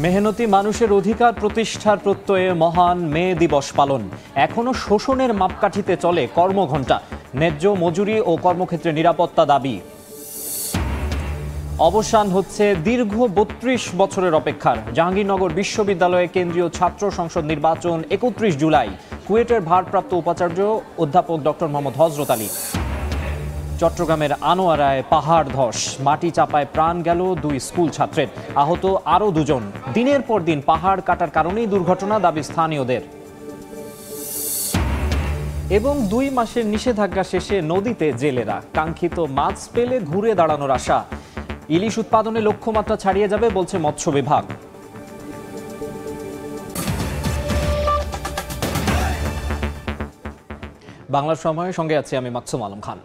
মেহনতি মানুষের অধিকার প্রতিষ্ঠার প্রত্যয়ে মহান মে দিবস পালন। এখনো শোষণের মাপকাঠিতে চলে কর্মঘণ্টা। ন্যায্য মজুরি ও কর্মক্ষেত্রে নিরাপত্তা দাবি। অবসান হচ্ছে দীর্ঘ ৩২ বছরের অপেক্ষার। জাহাঙ্গীরনগর বিশ্ববিদ্যালয়ে কেন্দ্রীয় ছাত্র সংসদ নির্বাচন ৩১ জুলাই। কুয়েটের ভারপ্রাপ্ত উপাচার্য অধ্যাপক ডক্টর মোহাম্মদ হযরত আলী। চট্টগ্রামের আনোয়ারায় পাহাড় ধস, মাটি চাপায় প্রাণ গেল ২ স্কুল ছাত্রের, আহত আরও ২ জন। দিনের পর দিন পাহাড় কাটার কারণেই দুর্ঘটনা, দাবি স্থানীয়দের। এবং ২ মাসের নিষেধাজ্ঞা শেষে নদীতে জেলেরা কাঙ্ক্ষিত মাছ পেলে ঘুরে দাঁড়ানোর আশা। ইলিশ উৎপাদনে লক্ষ্যমাত্রা ছাড়িয়ে যাবে বলছে মৎস্য বিভাগ। বাংলার সময়ের সঙ্গে আছি আমি মাকসুম আলম খান।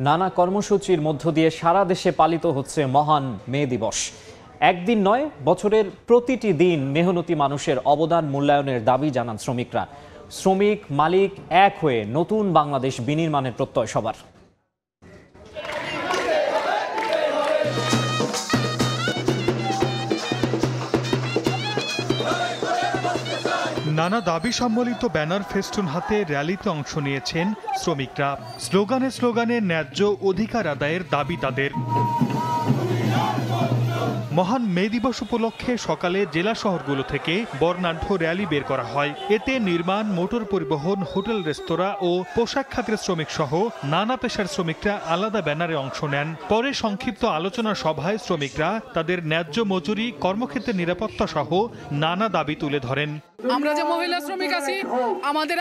নানা কর্মসূচির মধ্য দিয়ে সারা দেশে পালিত হচ্ছে মহান মে দিবস। একদিন নয়, বছরের প্রতিটি দিন মেহনতি মানুষের অবদান মূল্যায়নের দাবি জানান শ্রমিকরা। শ্রমিক মালিক এক হয়ে নতুন বাংলাদেশ বিনির্মাণের প্রত্যয় সবার। নানা দাবি সম্বলিত ব্যানার ফেস্টুন হাতে র্যালিতে অংশ নিয়েছেন শ্রমিকরা। স্লোগানে স্লোগানে ন্যায্য অধিকার আদায়ের দাবি তাদের। মহান মে দিবস উপলক্ষে সকালে জেলা শহরগুলো থেকে বর্ণাঢ্য র্যালি বের করা হয়। এতে নির্মাণ, মোটর পরিবহন, হোটেল, রেস্তোরাঁ ও পোশাক খাতের শ্রমিক সহ নানা পেশার শ্রমিকরা আলাদা ব্যানারে অংশ নেন। পরে সংক্ষিপ্ত আলোচনা সভায় শ্রমিকরা তাদের ন্যায্য মজুরি, কর্মক্ষেত্রে নিরাপত্তা সহ নানা দাবি তুলে ধরেন। আমরা যে মহিলা শ্রমিক আছি, আমাদের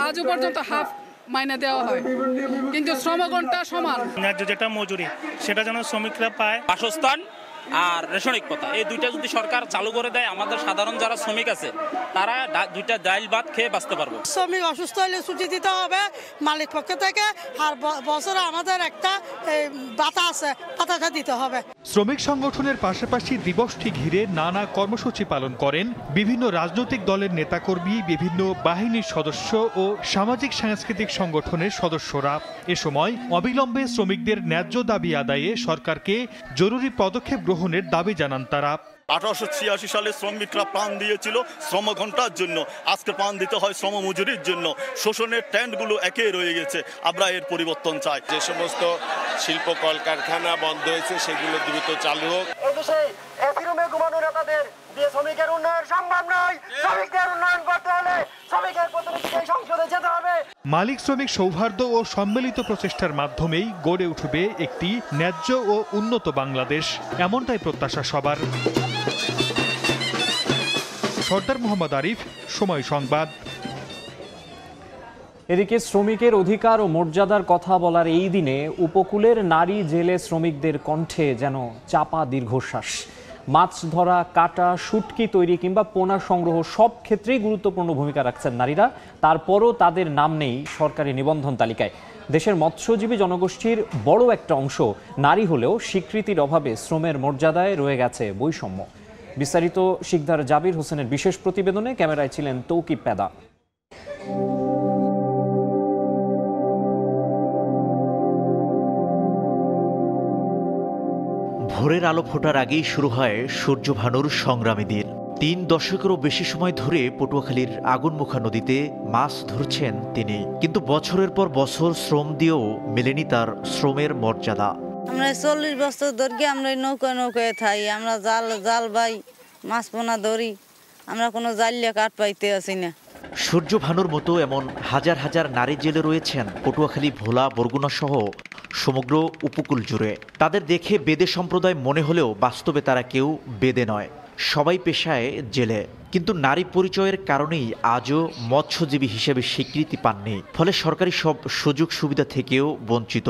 আজও পর্যন্ত হাফ মাইনে দেওয়া হয়, কিন্তু শ্রমঘণ্টা সমান। ন্যায্য যেটা মজুরি সেটা যেন শ্রমিকরা পায়। বাসস্থান আর রেশনিক পথা, এই দুইটা যদি সরকার চালু করে দেয়, আমাদের সাধারণ যারা শ্রমিক আছে তারা দুইটা ডাইল ভাত খেয়ে বাঁচতে পারবো। শ্রমিক অসুস্থ হলে ছুটি দিতে হবে মালিক পক্ষ থেকে, আর বছরে আমাদের একটা ভাতা আছে, ভাতাটা দিতে হবে। শ্রমিক সংগঠনের পাশাপাশি দিবসটি ঘিরে নানা কর্মসূচি পালন করেন বিভিন্ন রাজনৈতিক দলের নেতাকর্মী, বিভিন্ন বাহিনীর সদস্য ও সামাজিক সাংস্কৃতিক সংগঠনের সদস্যরা। এ সময় অবিলম্বে শ্রমিকদের ন্যায্য দাবি আদায়ে সরকারকে জরুরি পদক্ষেপ গ্রহণের দাবি জানান তারা। 1886 সালে শ্রমিকরা প্রাণ দিয়েছিল শ্রমঘণ্টার জন্য, আজকে প্রাণ দিতে হয় শ্রম মজুরির জন্য। শোষণের ট্রেন্ডগুলো একই রয়ে গেছে, আমরা এর পরিবর্তন চাই। যে সমস্ত শিল্প কলকারখানা বন্ধ হয়েছে সেগুলো দ্রুত চালু হোক। এদেশে এসি রুমে ঘুমানো নেতাদের দিয়ে শ্রমিকের উন্নয়ন সম্ভব নয়। শ্রমিকদের উন্নয়ন করতে হলে শ্রমিকের প্রতিনিধিকে সংসদে যেতে হবে। মালিক শ্রমিক সৌহার্দ্য ও সম্মিলিত প্রচেষ্টার মাধ্যমেই গড়ে উঠবে একটি ন্যায্য ও উন্নত বাংলাদেশ, এমনটাই প্রত্যাশা সবার। সর্দার মোহাম্মদ আরিফ, সময় সংবাদ। এদিকে শ্রমিকের অধিকার ও মর্যাদার কথা বলার এই দিনে উপকূলের নারী জেলে শ্রমিকদের কণ্ঠে যেন চাপা দীর্ঘশ্বাস। মাছ ধরা, কাটা, শুটকি তৈরি কিংবা পোনা সংগ্রহ সব ক্ষেত্রেই গুরুত্বপূর্ণ ভূমিকা রাখছেন নারীরা। তারপরও তাদের নাম নেই সরকারি নিবন্ধন তালিকায়। দেশের মৎস্যজীবী জনগোষ্ঠীর বড় একটা অংশ নারী হলেও স্বীকৃতির অভাবে শ্রমের মর্যাদায় রয়ে গেছে বৈষম্য। বিস্তারিত শিকদার জাবির হোসেনের বিশেষ প্রতিবেদনে, ক্যামেরায় ছিলেন তৌকিব পেদা। ভোরের আলো ফোটার আগেই শুরু হয় সূর্য ভানুর সংগ্রামী দিন। 3 দশকেরও বেশি সময় ধরে পটুয়াখালীর আগুনমুখা নদীতে মাছ ধরছেন তিনি, কিন্তু বছরের পর বছর শ্রম দিয়েও মেলেনি তার শ্রমের মর্যাদা। আমরা 40 বছর ধরে আমরা নৌকায় থাই, আমরা জাল বাই, মাছ পোনা ধরি, আমরা কোনো জালিয়া কাঠ পাইতে আসি না। সূর্য ভানুর মতো এমন হাজার হাজার নারী জেলে রয়েছেন পটুয়াখালী, ভোলা, বরগুনা সহ সমগ্র উপকূল জুড়ে। তাদের দেখে বেদে সম্প্রদায় মনে হলেও বাস্তবে তারা কেউ বেদে নয়, সবাই পেশায় জেলে। কিন্তু নারী পরিচয়ের কারণেই আজও মৎস্যজীবী হিসেবে স্বীকৃতি পাননি, ফলে সরকারি সব সুযোগ সুবিধা থেকেও বঞ্চিত।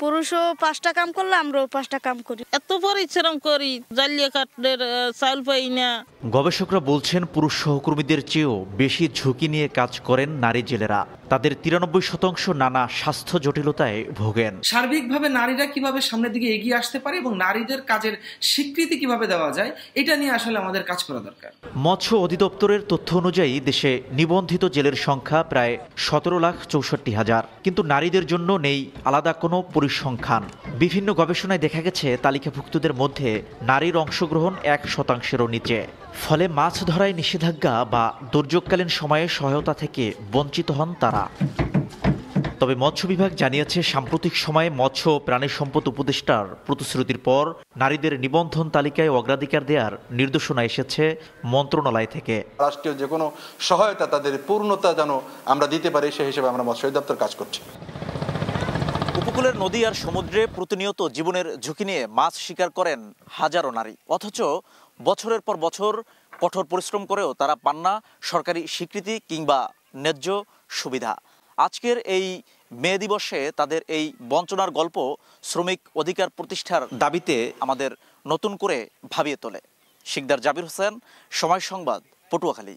পুরুষও 5টা কাম করলে আমরাও 5টা কাম করি। এত পরিশ্রম করি, জালিয়া কাঠের চাউল পাই না। গবেষকরা বলছেন পুরুষ সহকর্মীদের চেয়েও বেশি ঝুঁকি নিয়ে কাজ করেন নারী জেলেরা। তাদের 93% নানা স্বাস্থ্য জটিলতায় ভোগেন। সার্বিকভাবে নারীরা কিভাবে সামনের দিকে এগিয়ে আসতে পারে এবং নারীদের কাজের স্বীকৃতি কিভাবে দেওয়া যায়, এটা নিয়ে আসলে আমাদের কাজ করা দরকার। মৎস্য অধিদপ্তরের তথ্য অনুযায়ী দেশে নিবন্ধিত জেলের সংখ্যা প্রায় 17,64,000, কিন্তু নারীদের জন্য নেই আলাদা কোনো পরিসংখ্যান। বিভিন্ন গবেষণায় দেখা গেছে তালিকাভুক্তদের মধ্যে নারীর অংশগ্রহণ 1%-এরও নিচে। ফলে মাছ ধরায় নিষেধাজ্ঞা বা দুর্যোগকালীন সময়ে সহায়তা থেকে বঞ্চিত হন তারা। তবে মৎস্য বিভাগ জানিয়েছে সাম্প্রতিক সময়ে মৎস্য ও প্রাণী সম্পদ উপদেষ্টার প্রতিশ্রুতির পর নারীদের নিবন্ধন তালিকায় অগ্রাধিকার দেওয়ার নির্দেশনা এসেছে মন্ত্রণালয় থেকে। রাষ্ট্রীয় যে কোনো সহায়তা তাদের পূর্ণতা যেন আমরা দিতে পারি, সেই হিসেবে আমরা মৎস্য অধিদপ্তর কাজ করছি। উপকূলের নদী আর সমুদ্রে প্রতিনিয়ত জীবনের ঝুঁকি নিয়ে মাছ শিকার করেন হাজারো নারী, অথচ বছরের পর বছর কঠোর পরিশ্রম করেও তারা পান না সরকারি স্বীকৃতি কিংবা ন্যায্য সুবিধা। আজকের এই মে দিবসে তাদের এই বঞ্চনার গল্প শ্রমিক অধিকার প্রতিষ্ঠার দাবিতে আমাদের নতুন করে ভাবিয়ে তোলে। শিকদার জাবির হোসেন, সময় সংবাদ, পটুয়াখালী।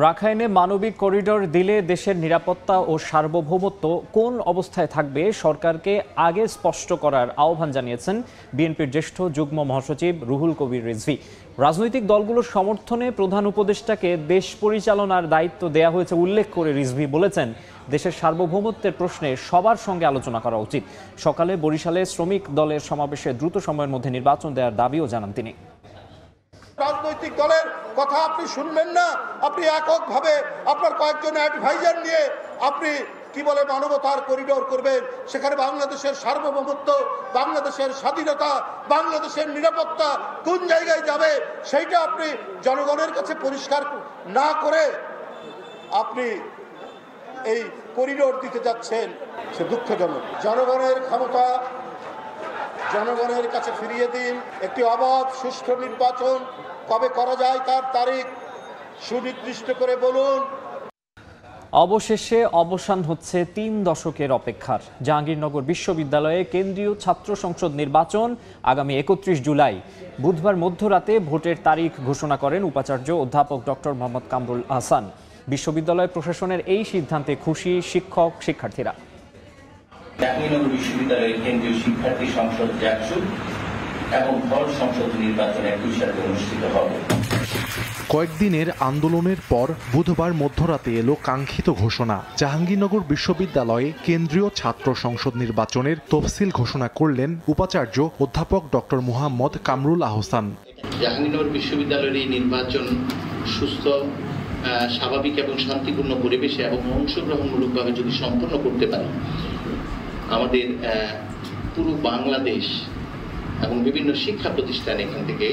রাখাইনে মানবিক করিডোর দিলে দেশের নিরাপত্তা ও সার্বভৌমত্ব কোন অবস্থায় থাকবে সরকারকে আগে স্পষ্ট করার আহ্বান জানিয়েছেন বিএনপির জ্যেষ্ঠ যুগ্ম মহাসচিব রুহুল কবির রিজভী। রাজনৈতিক দলগুলোর সমর্থনে প্রধান উপদেষ্টাকে দেশ পরিচালনার দায়িত্ব দেয়া হয়েছে উল্লেখ করে রিজভী বলেছেন, দেশের সার্বভৌমত্বের প্রশ্নে সবার সঙ্গে আলোচনা করা উচিত। সকালে বরিশালে শ্রমিক দলের সমাবেশে দ্রুত সময়ের মধ্যে নির্বাচন দেওয়ার দাবিও জানান তিনি। রাজনৈতিক দলের কথা আপনি শুনবেন না, আপনি এককভাবে আপনার কয়েকজন অ্যাডভাইজার নিয়ে আপনি কি বলে মানবতার করিডোর করবেন। সেখানে বাংলাদেশের সার্বভৌমত্ব, বাংলাদেশের স্বাধীনতা, বাংলাদেশের নিরাপত্তা কোন জায়গায় যাবে সেইটা আপনি জনগণের কাছে পরিষ্কার না করে আপনি এই করিডোর দিতে যাচ্ছেন, সে দুঃখজনক। জনগণের ক্ষমতা জনগণের কাছে ফিরিয়ে দিন। একটি অবাধ সুষ্ঠু নির্বাচন কবে করা যায় তার তারিখ সুনির্দিষ্ট করে বলুন। অবশেষে অবসান হচ্ছে 3 দশকের অপেক্ষার। জাহাঙ্গীরনগর বিশ্ববিদ্যালয়ে কেন্দ্রীয় ছাত্র সংসদ নির্বাচন আগামী 31 জুলাই। বুধবার মধ্যরাতে ভোটের তারিখ ঘোষণা করেন উপাচার্য অধ্যাপক ডক্টর মোহাম্মদ কামরুল আহসান। বিশ্ববিদ্যালয় প্রশাসনের এই সিদ্ধান্তে খুশি শিক্ষক শিক্ষার্থীরা। জাহাঙ্গীরনগর বিশ্ববিদ্যালয়ের কেন্দ্রীয় শিক্ষার্থী সংসদ জাকসুর এবং ফল সংসদ নির্বাচন একই সাথে অনুষ্ঠিত হবে। কয়েকদিনের আন্দোলনের পর বুধবার মধ্যরাতে এলো কাঙ্ক্ষিত ঘোষণা। জাহাঙ্গীরনগর বিশ্ববিদ্যালয়ে কেন্দ্রীয় ছাত্র সংসদ নির্বাচনের তফসিল ঘোষণা করলেন উপাচার্য অধ্যাপক ডক্টর মোহাম্মদ কামরুল আহসান। জাহাঙ্গীরনগর বিশ্ববিদ্যালয়ের এই নির্বাচন সুস্থ, স্বাভাবিক এবং শান্তিপূর্ণ পরিবেশে এবং অংশগ্রহণমূলকভাবে যদি সম্পন্ন করতে পারি, আমাদের পুরো বাংলাদেশ এবং বিভিন্ন শিক্ষা প্রতিষ্ঠান এখান থেকে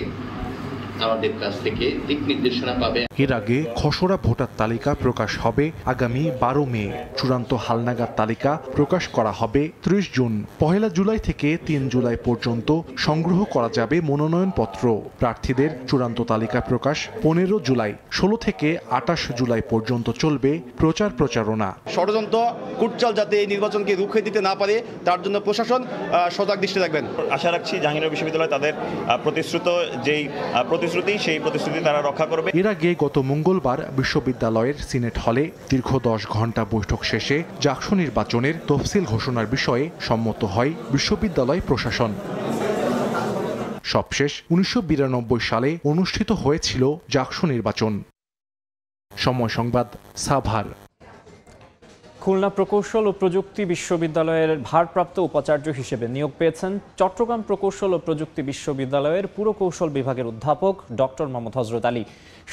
আমাদের কাছ থেকে দিক নির্দেশনা পাবে। এর আগে খসড়া ভোটার তালিকা প্রকাশ হবে আগামী 12 মে। চূড়ান্ত হালনাগাদ তালিকা প্রকাশ করা হবে 30 জুন। 1 জুলাই থেকে 3 জুলাই পর্যন্ত সংগ্রহ করা যাবে মনোনয়নপত্র। প্রার্থীদের চূড়ান্ত তালিকা প্রকাশ 15 জুলাই। 16 থেকে 28 জুলাই পর্যন্ত চলবে প্রচার প্রচারণা। ষড়যন্ত্র কুটচাল যাতে এই নির্বাচনকে রুখে দিতে না পারে তার জন্য প্রশাসন সজাগ দৃষ্টি রাখবেন। আশা রাখছি জাহাঙ্গীরনগর বিশ্ববিদ্যালয় তাদের সেই প্রতিশ্রুতি তারা রক্ষা করবে। এর আগে গত মঙ্গলবার বিশ্ববিদ্যালয়ের সিনেট হলে দীর্ঘ 10 ঘণ্টা বৈঠক শেষে জাকসু নির্বাচনের তফসিল ঘোষণার বিষয়ে সম্মত হয় বিশ্ববিদ্যালয় প্রশাসন। সবশেষ 1992 সালে অনুষ্ঠিত হয়েছিল জাকসু নির্বাচন। সময় সংবাদ, সাভার। খুলনা প্রকৌশল ও প্রযুক্তি বিশ্ববিদ্যালয়ের ভারপ্রাপ্ত উপাচার্য হিসেবে নিয়োগ পেয়েছেন চট্টগ্রাম প্রকৌশল ও প্রযুক্তি বিশ্ববিদ্যালয়ের পুরকৌশল বিভাগের অধ্যাপক ডক্টর মোহাম্মদ হযরত আলী।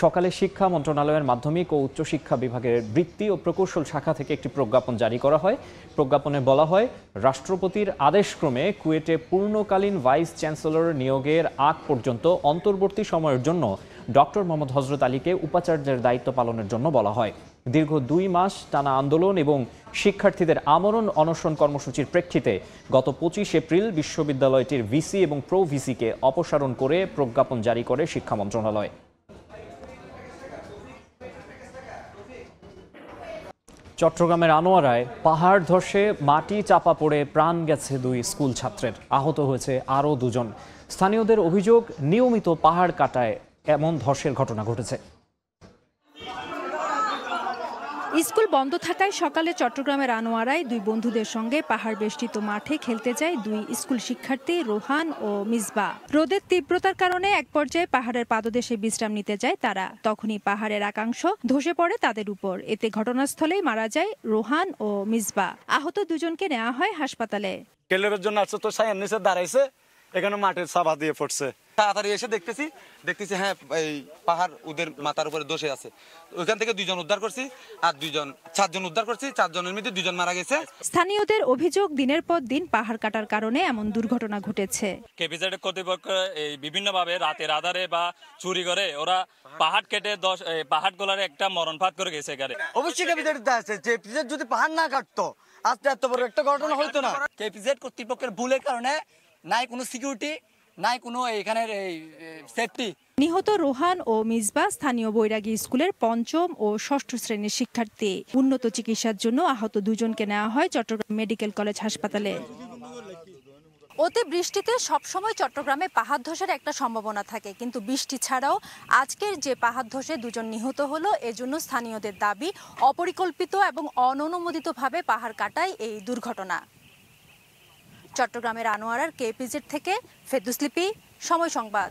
সকালে শিক্ষা মন্ত্রণালয়ের মাধ্যমিক ও উচ্চশিক্ষা বিভাগের বৃত্তি ও প্রকৌশল শাখা থেকে একটি প্রজ্ঞাপন জারি করা হয়। প্রজ্ঞাপনে বলা হয়, রাষ্ট্রপতির আদেশক্রমে কুয়েটে পূর্ণকালীন ভাইস চ্যান্সেলর নিয়োগের আগ পর্যন্ত অন্তর্বর্তী সময়ের জন্য ডক্টর মোহাম্মদ হযরত আলীকে উপাচার্যের দায়িত্ব পালনের জন্য বলা হয়। দীর্ঘ 2 মাস টানা আন্দোলন এবং শিক্ষার্থীদের আমরণ অনশন কর্মসূচির প্রেক্ষিতে গত 25 এপ্রিল বিশ্ববিদ্যালয়টির ভিসি এবং প্রো ভিসিকে অপসারণ করে প্রজ্ঞাপন জারি করে শিক্ষা মন্ত্রণালয়। চট্টগ্রামের আনোয়ারায় পাহাড় ধসে মাটি চাপা পড়ে প্রাণ গেছে 2 স্কুল ছাত্রের, আহত হয়েছে আরও 2 জন। স্থানীয়দের অভিযোগ, নিয়মিত পাহাড় কাটায় এমন ধসের ঘটনা ঘটেছে। স্কুল বন্ধ থাকায় সকালে চট্টগ্রামের আনোয়ারায় 2 বন্ধুদের সঙ্গে পাহাড় বেষ্টিত মাঠে খেলতে যায় 2 স্কুল শিক্ষার্থী রোহান ও মিসবা। রোদের তীব্রতার কারণে এক পর্যায়ে পাহাড়ের পাদদেশে বিশ্রাম নিতে যায় তারা। তখনই পাহাড়ের একাংশ ধসে পড়ে তাদের উপর। এতে ঘটনাস্থলেই মারা যায় রোহান ও মিসবা। আহত 2 জনকে নেওয়া হয় হাসপাতালে। কেলের জন্য আছে তো সাইয়ের নিচে দাঁড়াইছে, এখানে মাটির চাপা দিয়ে পড়ছে। তাড়াতাড়ি এসে দেখতেছি হ্যাঁ এই পাহাড় ওদের মাথার উপরে দোষে আছে। ওইখান থেকে 2 জন উদ্ধার করছি আর 4 জন উদ্ধার করছি, 4 জনের মধ্যে 2 জন মারা গেছে। স্থানীয়দের অভিযোগ, দিনের পর দিন পাহাড় কাটার কারণে এমন দুর্ঘটনা ঘটেছে। কেপিজেড কর্তৃপক্ষ এই বিভিন্নভাবে রাতের আধারে বা চুরি করে ওরা পাহাড় কেটে পাহাড় গোলার একটা মরণফাত করে গেছে এখানে। অবশ্যই কেপিজেড আছে, যে কেপিজেড যদি পাহাড় না কাটতো আজকে এত বড় একটা ঘটনা হতো না। কেপিজেড কর্তৃপক্ষের ভুলের কারণে নাই কোনো সিকিউরিটি, নাই কোনো এখানের সেফটি। নিহত রোহান ও মিসবা স্থানীয় বৈরাগী স্কুলের 5ম ও 6ষ্ঠ শ্রেণীর শিক্ষার্থী। উন্নত চিকিৎসার জন্য আহত 2 জনকে নেওয়া হয় চট্টগ্রাম মেডিকেল কলেজ হাসপাতালে। অতি বৃষ্টিতে সবসময় চট্টগ্রামে পাহাড় ধসের একটা সম্ভাবনা থাকে, কিন্তু বৃষ্টি ছাড়াও আজকের যে পাহাড় ধসে 2 জন নিহত হলো, এজন্য স্থানীয়দের দাবি অপরিকল্পিত এবং অননুমোদিতভাবে পাহাড় কাটায় এই দুর্ঘটনা। চট্টগ্রামের আনোয়ারার কেপিজেড থেকে ফেরদৌস লিপি, সময় সংবাদ।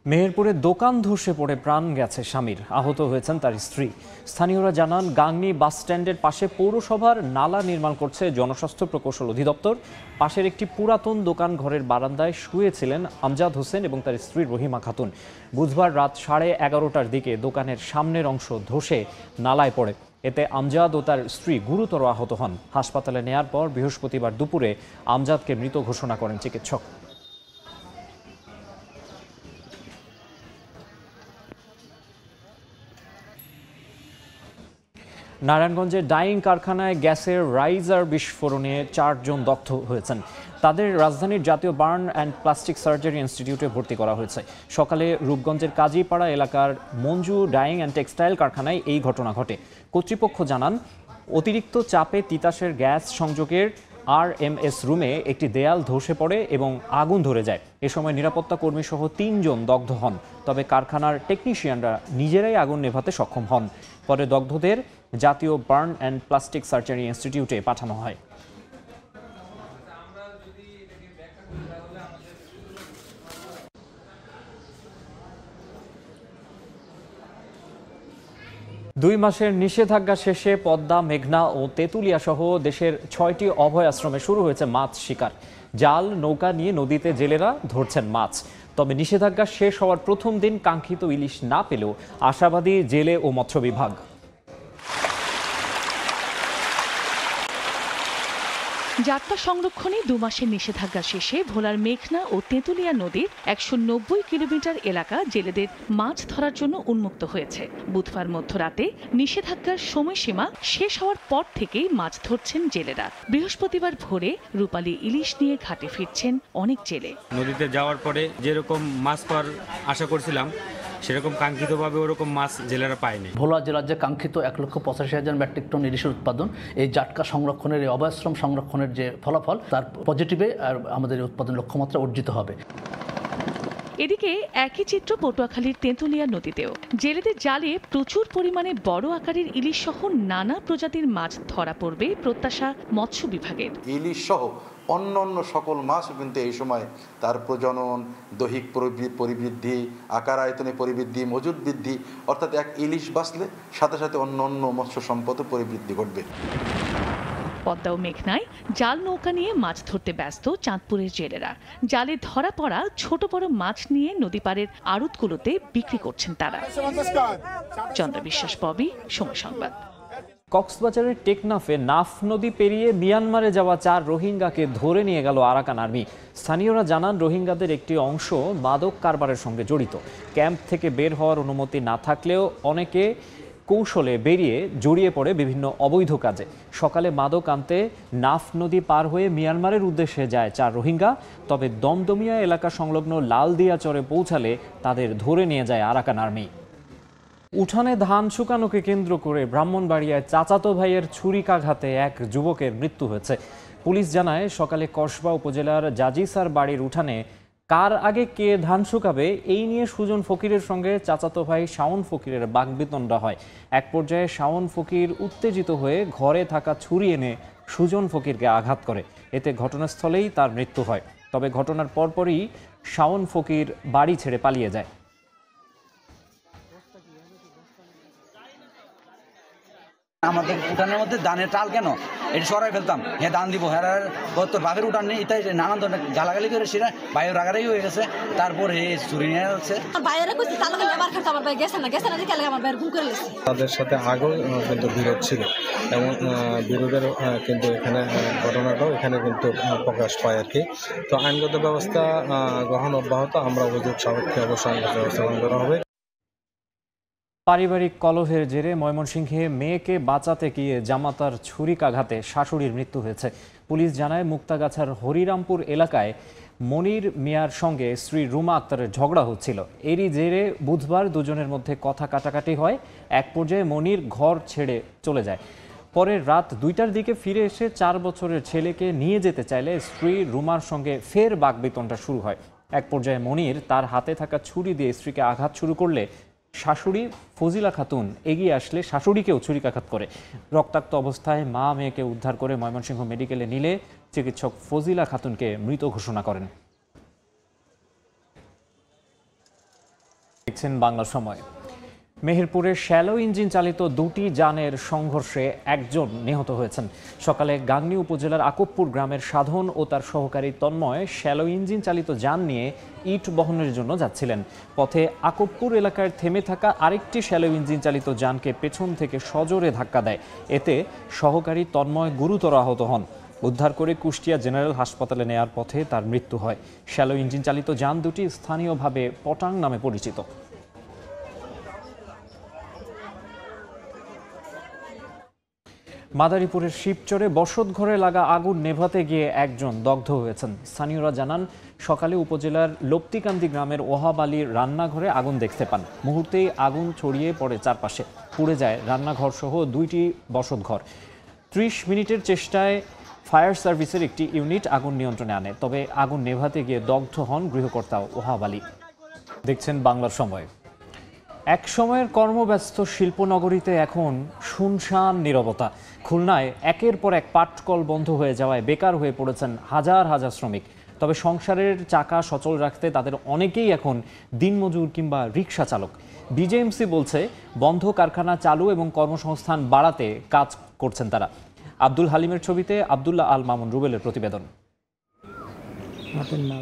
মেহেরপুরে দোকান ধসে পড়ে প্রাণ গেছে স্বামীর, আহত হয়েছেন তার স্ত্রী। স্থানীয়রা জানান, গাংনী বাস স্ট্যান্ডের পাশে পৌরসভার নালা নির্মাণ করছে জনস্বাস্থ্য প্রকৌশল অধিদপ্তর। পাশের একটি পুরাতন দোকান ঘরের বারান্দায় শুয়েছিলেন আমজাদ হোসেন এবং তার স্ত্রী রহিমা খাতুন। বুধবার রাত 11:30টার দিকে দোকানের সামনের অংশ ধসে নালায় পড়ে। এতে আমজাদ ও তার স্ত্রী গুরুতর আহত হন। হাসপাতালে নেয়ার পর বৃহস্পতিবার দুপুরে আমজাদকে মৃত ঘোষণা করেন চিকিৎসক। নারায়ণগঞ্জের ডাইং কারখানায় গ্যাসের রাইজার বিস্ফোরণে 4 জন দগ্ধ হয়েছেন। তাদের রাজধানীর জাতীয় বার্ন অ্যান্ড প্লাস্টিক সার্জারি ইনস্টিটিউটে ভর্তি করা হয়েছে। সকালে রূপগঞ্জের কাজীপাড়া এলাকার মঞ্জু ডাইং অ্যান্ড টেক্সটাইল কারখানায় এই ঘটনা ঘটে। কর্তৃপক্ষ জানান, অতিরিক্ত চাপে তিতাসের গ্যাস সংযোগের RMS রুমে একটি দেয়াল ধসে পড়ে এবং আগুন ধরে যায়। এ সময় নিরাপত্তা কর্মী সহ 3 জন দগ্ধ হন। তবে কারখানার টেকনিশিয়ানরা নিজেরাই আগুন নেভাতে সক্ষম হন। পরে দগ্ধদের জাতীয় বার্ন অ্যান্ড প্লাস্টিক সার্জারি ইনস্টিটিউটে পাঠানো হয়। দুই মাসের নিষেধাজ্ঞা শেষে পদ্মা, মেঘনা ও তেঁতুলিয়া সহ দেশের 6টি অভয় আশ্রমে শুরু হয়েছে মাছ শিকার। জাল, নৌকা নিয়ে নদীতে জেলেরা ধরছেন মাছ। তবে নিষেধাজ্ঞা শেষ হওয়ার প্রথম দিন কাঙ্ক্ষিত ইলিশ না পেলেও আশাবাদী জেলে ও মৎস্য বিভাগ। যাত্রা সংরক্ষণে 2 মাসের নিষেধাজ্ঞা শেষে ভোলার মেঘনা ও তেঁতুলিয়া নদীর 190 কিলোমিটার এলাকা জেলেদের মাছ ধরার জন্য উন্মুক্ত হয়েছে। বুধবার মধ্যরাতে নিষেধাজ্ঞার সময়সীমা শেষ হওয়ার পর থেকেই মাছ ধরছেন জেলেরা। বৃহস্পতিবার ভোরে রূপালী ইলিশ নিয়ে ঘাটে ফিরছেন অনেক জেলে। নদীতে যাওয়ার পরে যেরকম মাছ পাওয়ার আশা করছিলাম, সেরকম কাঙ্ক্ষিতভাবে ওরকম মাছ জেলেরা পায়নি। ভোলা জেলার যে কাঙ্ক্ষিত 1,85,000 মেট্রিক টন ইলিশের উৎপাদন, এই জাটকা সংরক্ষণের, এই অভয়াশ্রম সংরক্ষণের যে ফলাফল, তার পজিটিভে আর আমাদের উৎপাদন লক্ষ্যমাত্রা অর্জিত হবে। এদিকে একই চিত্র পটুয়াখালীর তেঁতুলিয়া নদীতেও। জেলেদের জালে প্রচুর পরিমাণে বড় আকারের ইলিশ সহ নানা প্রজাতির মাছ ধরা পড়বে প্রত্যাশা মৎস্য বিভাগের। ইলিশ সহ অন্য সকল মাছ কিন্তু এই সময় তার প্রজনন, দৈহিক পরিবৃদ্ধি, আকার আয়তনে পরিবৃদ্ধি, মজুদ বৃদ্ধি, অর্থাৎ এক ইলিশ বাঁচলে সাথে সাথে অন্য মৎস্য সম্পদ পরিবৃদ্ধি ঘটবে। পদ্মা ও মেঘনায় জাল নৌকা নিয়ে মাছ ধরতে ব্যস্ত চাঁদপুরের জেলেরা। জালে ধরা পড়া ছোট বড় মাছ নিয়ে নদী পাড়ের আড়তগুলোতে বিক্রি করছেন তারা। চন্দ্র বিশ্বাস, ববি, সময় সংবাদ। কক্সবাজারের টেকনাফে নাফ নদী পেরিয়ে মিয়ানমারে যাওয়া 4 রোহিঙ্গাকে ধরে নিয়ে গেল আরাকান আর্মি। স্থানীয়রা জানান, রোহিঙ্গাদের একটি অংশ মাদক কারবারের সঙ্গে জড়িত। ক্যাম্প থেকে বের হওয়ার অনুমতি না থাকলেও অনেকে কৌশলে বেরিয়ে জড়িয়ে পড়ে বিভিন্ন অবৈধ কাজে। সকালে মাদক আনতে নাফ নদী পার হয়ে মিয়ানমারের উদ্দেশ্যে যায় 4 রোহিঙ্গা। তবে দমদমিয়া এলাকা সংলগ্ন লালদিয়া চরে পৌঁছালে তাদের ধরে নিয়ে যায় আরাকান আর্মি। উঠানে ধান শুকানোকে কেন্দ্র করে ব্রাহ্মণবাড়িয়ায় চাচাতো ভাইয়ের ছুরিকাঘাতে এক যুবকের মৃত্যু হয়েছে। পুলিশ জানায় সকালে কসবা উপজেলার জাজিসার বাড়ির উঠানে কার আগে কে ধান শুকাবে এই নিয়ে সুজন ফকিরের সঙ্গে চাচাতো ভাই শাওন ফকিরের বাকবিতণ্ডা হয়। এক পর্যায়ে শাওন ফকির উত্তেজিত হয়ে ঘরে থাকা ছুরি এনে সুজন ফকিরকে আঘাত করে। এতে ঘটনাস্থলেই তার মৃত্যু হয়। তবে ঘটনার পরপরই শাওন ফকির বাড়ি ছেড়ে পালিয়ে যায়। আমাদের উঠানের মধ্যে ধানের টাল কেন এটা সরাই ফেলতাম, হ্যাঁ ধান দিব, হ্যাঁ তোর বাপের উঠান নেই, তাই নানান ধরনের গালাগালি করে সেটা বাইরের রাগারাই হয়ে গেছে। তারপর চুরি নিয়ে যাচ্ছে তাদের সাথে আগেও কিন্তু বিরোধ ছিল এবং বিরোধের কিন্তু এখানে ঘটনাটাও এখানে কিন্তু প্রকাশ পায় আর কি। তো আইনগত ব্যবস্থা গ্রহণ অব্যাহত, আমরা অভিযোগ সাপেক্ষে অবশ্যই আইনগত ব্যবস্থা গ্রহণ করা হবে। পারিবারিক কলহের জেরে ময়মনসিংহে মেয়েকে বাঁচাতে গিয়ে জামাতার ছুরিকাঘাতে শাশুড়ির মৃত্যু হয়েছে। পুলিশ জানায় মুক্তাগাছার হরিরামপুর এলাকায় মনির মিয়ার সঙ্গে স্ত্রী রুমা আক্তারের ঝগড়া হচ্ছিল। এরই জেরে বুধবার দুজনের মধ্যে কথা কাটাকাটি হয়। এক পর্যায়ে মনির ঘর ছেড়ে চলে যায়। পরে রাত 2টার দিকে ফিরে এসে 4 বছরের ছেলেকে নিয়ে যেতে চাইলে স্ত্রী রুমার সঙ্গে ফের বাকবিতণ্ডা শুরু হয়। এক পর্যায়ে মনির তার হাতে থাকা ছুরি দিয়ে স্ত্রীকে আঘাত শুরু করলে শাশুড়ি ফজিলা খাতুন এগিয়ে আসলে শাশুড়িকেও ছুরিকাঘাত করে। রক্তাক্ত অবস্থায় মা মেয়েকে উদ্ধার করে ময়মনসিংহ মেডিকেলে নিলে চিকিৎসক ফজিলা খাতুনকে মৃত ঘোষণা করেন। দেখছেন বাংলা সময়। মেহেরপুরে শ্যালো ইঞ্জিন চালিত 2টি যানের সংঘর্ষে একজন নিহত হয়েছেন। সকালে গাংনী উপজেলার আকবপুর গ্রামের সাধন ও তার সহকারী তন্ময় শ্যালো ইঞ্জিন চালিত যান নিয়ে ইট বহনের জন্য যাচ্ছিলেন। পথে আকবপুর এলাকায় থেমে থাকা আরেকটি শ্যালো ইঞ্জিন চালিত যানকে পেছন থেকে সজোরে ধাক্কা দেয়। এতে সহকারী তন্ময় গুরুতর আহত হন। উদ্ধার করে কুষ্টিয়া জেনারেল হাসপাতালে নেয়ার পথে তার মৃত্যু হয়। শ্যালো ইঞ্জিন চালিত যান দুটি স্থানীয়ভাবে পটাং নামে পরিচিত। মাদারীপুরের শিবচরে বসতঘরে লাগা আগুন নেভাতে গিয়ে একজন দগ্ধ হয়েছেন। স্থানীয়রা জানান সকালে উপজেলার লপ্তিকান্দি গ্রামের ওহাব আলীর রান্নাঘরে আগুন দেখতে পান। মুহূর্তেই আগুন ছড়িয়ে পড়ে চারপাশে। পুড়ে যায় রান্নাঘর সহ 2টি বসতঘর। 30 মিনিটের চেষ্টায় ফায়ার সার্ভিসের একটি ইউনিট আগুন নিয়ন্ত্রণে আনে। তবে আগুন নেভাতে গিয়ে দগ্ধ হন গৃহকর্তা ওহাব আলী। দেখছেন বাংলার সময়। এক সময়ের কর্মব্যস্ত শিল্পনগরীতে এখন শুনশান নীরবতা। খুলনায় একের পর এক পাটকল বন্ধ হয়ে যাওয়ায় বেকার হয়ে পড়েছেন হাজার হাজার শ্রমিক। তবে সংসারের চাকা সচল রাখতে তাদের অনেকেই এখন দিনমজুর কিংবা রিক্সা চালক। বিজেএমসি বলছে বন্ধ কারখানা চালু এবং কর্মসংস্থান বাড়াতে কাজ করছেন তারা। আব্দুল হালিমের ছবিতে আব্দুল্লাহ আল মামুন রুবেলের প্রতিবেদন।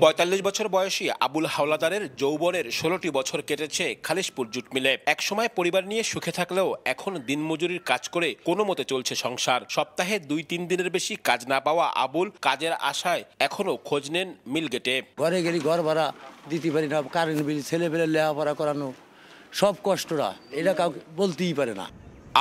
৪৫ বছর বয়সী আবুল হাওলাদারের যৌবনের ১৬টি বছর কেটেছে খালিশপুর জুট মিলে। একসময় পরিবার নিয়ে সুখে থাকলেও এখন দিনমজুরির কাজ করে কোনো মতে চলছে সংসার। সপ্তাহে 2-3 দিনের বেশি কাজ না পাওয়া আবুল কাজের আশায় এখনো খোঁজ নেন মিল গেটে। ঘরে গেলি ঘর ভাড়া দিতে পারি না, কারেন্ট বিল, ছেলে পেলে লেখাপড়া করানো, সব কষ্টরা এটা কাউকে বলতেই পারে না।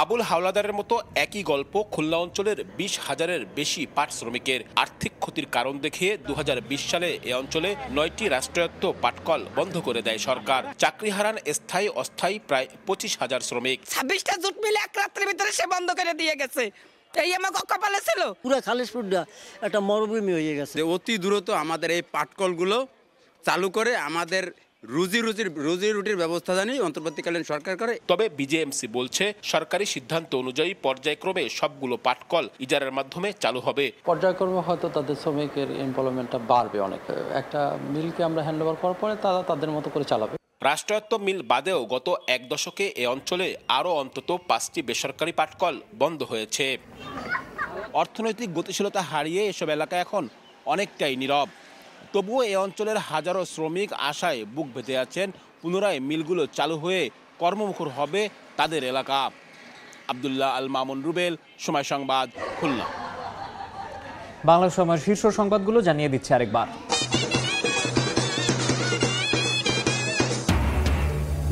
আবুল হাওলাদারের মতো একই গল্প খুলনা অঞ্চলের 20,000-এর বেশি পাট শ্রমিকের। আর্থিক ক্ষতির কারণ দেখিয়ে 2020 সালে এ অঞ্চলে 9টি রাষ্ট্রায়ত্ত পাটকল বন্ধ করে দেয় সরকার। চাকরি হারান স্থায়ী অস্থায়ী প্রায় 25,000 শ্রমিক। 26টা জুট মিলে এক রাত্রের ভিতরে সে বন্ধ করে দিয়ে গেছে। এই আমার কপালে ছিল। পুরো খালিশপুরটা একটা মরুভূমি হয়ে গেছে। অতি দ্রুত আমাদের এই পাটকলগুলো চালু করে আমাদের রুজি রুটির ব্যবস্থা জানি অন্তর্বর্তীকালীন সরকার করে। তবে বিজেএমসি বলছে সরকারি সিদ্ধান্ত অনুযায়ী পর্যায়ক্রমে সবগুলো পাটকল ইজারার মাধ্যমে চালু হবে। পর্যায়ক্রমে হয়তো তাদের শ্রমিকের এমপ্লয়মেন্টটা বাড়বে অনেক। একটা মিলকে আমরা হ্যান্ডওভার করার পরে তারা তাদের মতো করে চালাবে। রাষ্ট্রায়ত্ত মিল বাদেও গত 1 দশকে এ অঞ্চলে আরও অন্তত 5টি বেসরকারি পাটকল বন্ধ হয়েছে। অর্থনৈতিক গতিশীলতা হারিয়ে এসব এলাকা এখন অনেকটাই নীরব। তবুও এই অঞ্চলের হাজারো শ্রমিক আশায় বুক বেঁধে আছেন পুনরায় মিলগুলো চালু হয়ে কর্মমুখর হবে তাদের এলাকা। আব্দুল্লাহ আল মামুন রুবেল, সময় সংবাদ, খুলনা। বাংলা সময়ের শীর্ষ সংবাদগুলো জানিয়ে দিচ্ছে আরেকবার।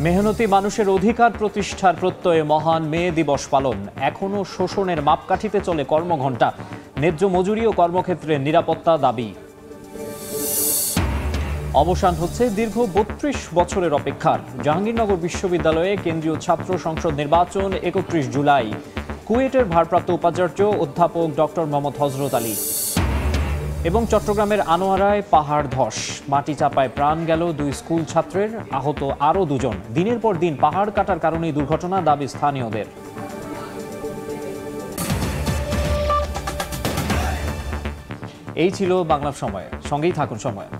মেহনতি মানুষের অধিকার প্রতিষ্ঠার প্রত্যয়ে মহান মে দিবস পালন। এখনও শোষণের মাপকাঠিতে চলে কর্মঘণ্টা। ন্যায্য মজুরি ও কর্মক্ষেত্রে নিরাপত্তা দাবি। অবসান হচ্ছে দীর্ঘ ৩২ বছরের অপেক্ষার। জাহাঙ্গীরনগর বিশ্ববিদ্যালয়ে কেন্দ্রীয় ছাত্র সংসদ নির্বাচন ৩১ জুলাই। কুয়েটের ভারপ্রাপ্ত উপাচার্য অধ্যাপক ডক্টর মোহাম্মদ হযরত আলী। এবং চট্টগ্রামের আনোয়ারায় পাহাড় ধস, মাটি চাপায় প্রাণ গেল 2 স্কুল ছাত্রের, আহত আরও 2 জন। দিনের পর দিন পাহাড় কাটার কারণেই দুর্ঘটনা, দাবি স্থানীয়দের। এই ছিল বাংলা সময়, সঙ্গেই থাকুন সময়।